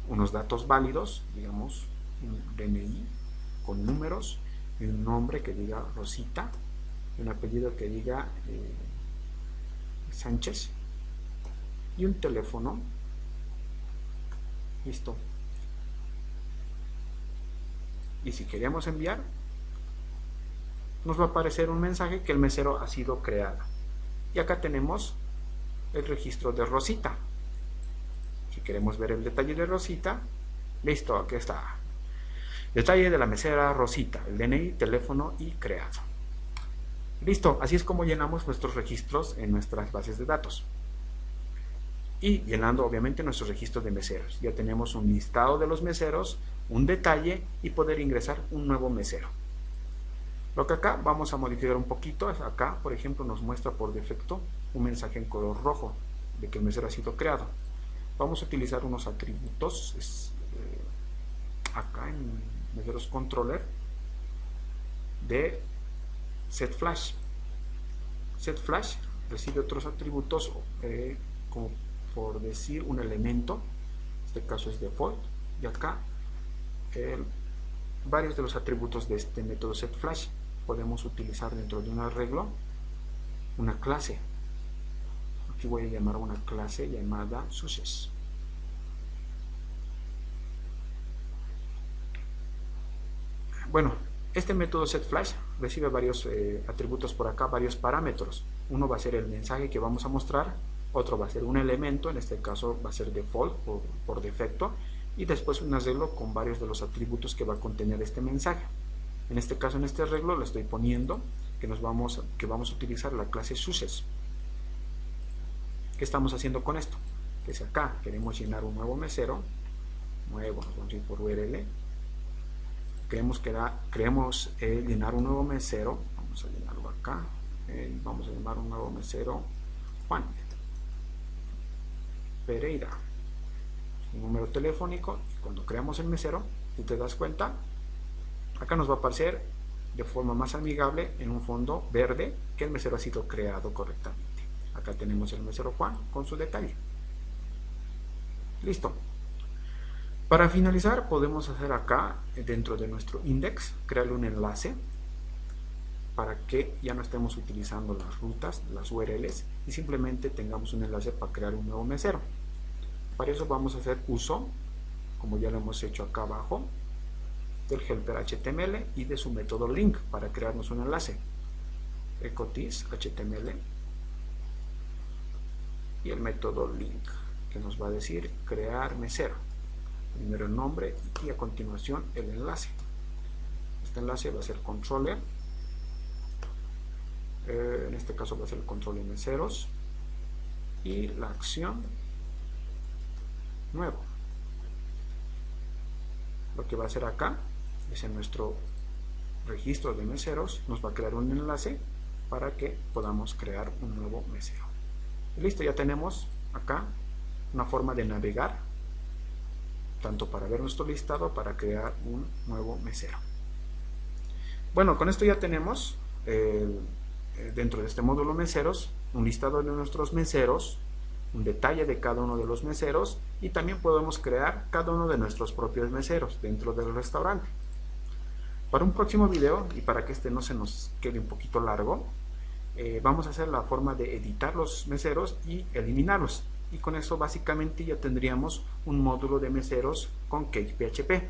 unos datos válidos, digamos un DNI con números y un nombre que diga Rosita y un apellido que diga Sánchez y un teléfono, listo. Y si queremos enviar, nos va a aparecer un mensaje que el mesero ha sido creado. Y acá tenemos el registro de Rosita. Si queremos ver el detalle de Rosita, listo, aquí está. Detalle de la mesera Rosita, el DNI, teléfono y creado. Listo, así es como llenamos nuestros registros en nuestras bases de datos. y llenando obviamente nuestro registro de meseros. Ya tenemos un listado de los meseros, un detalle y poder ingresar un nuevo mesero. Lo que acá vamos a modificar un poquito, acá por ejemplo nos muestra por defecto un mensaje en color rojo de que el mesero ha sido creado. Vamos a utilizar unos atributos acá en meseros controller de setFlash. setFlash recibe otros atributos como por decir un elemento, en este caso es default, y acá varios de los atributos de este método setFlash podemos utilizar dentro de un arreglo una clase. Aquí voy a llamar a una clase llamada Success. Bueno, este método setFlash recibe varios atributos por acá, varios parámetros. Uno va a ser el mensaje que vamos a mostrar, otro va a ser un elemento, en este caso va a ser default por defecto, y después un arreglo con varios de los atributos que va a contener este mensaje. En este caso, en este arreglo le estoy poniendo que vamos a utilizar la clase Success. ¿Qué estamos haciendo con esto? Que si acá queremos llenar un nuevo mesero, nos vamos a ir por URL, queremos llenar un nuevo mesero, vamos a llenarlo acá, vamos a llamar un nuevo mesero Juan Pereira, un número telefónico. Cuando creamos el mesero, si te das cuenta, acá nos va a aparecer de forma más amigable en un fondo verde que el mesero ha sido creado correctamente. Acá tenemos el mesero Juan con su detalle. Listo. Para finalizar, podemos hacer acá, dentro de nuestro index, crearle un enlace para que ya no estemos utilizando las rutas, las URLs, y simplemente tengamos un enlace para crear un nuevo mesero. Para eso vamos a hacer uso, como ya lo hemos hecho acá abajo, del helper HTML y de su método link para crearnos un enlace. Ecotis HTML y el método link, que nos va a decir crear mesero. Primero el nombre y a continuación el enlace. Este enlace va a ser controller, en este caso va a ser el controller meseros, y la acción nuevo. Lo que va a hacer acá es en nuestro registro de meseros nos va a crear un enlace para que podamos crear un nuevo mesero. Y listo, ya tenemos acá una forma de navegar tanto para ver nuestro listado, para crear un nuevo mesero. Bueno, con esto ya tenemos dentro de este módulo meseros un listado de nuestros meseros, un detalle de cada uno de los meseros, y también podemos crear cada uno de nuestros propios meseros dentro del restaurante. Para un próximo video, y para que este no se nos quede un poquito largo, vamos a hacer la forma de editar los meseros y eliminarlos, y con eso básicamente ya tendríamos un módulo de meseros con CakePHP.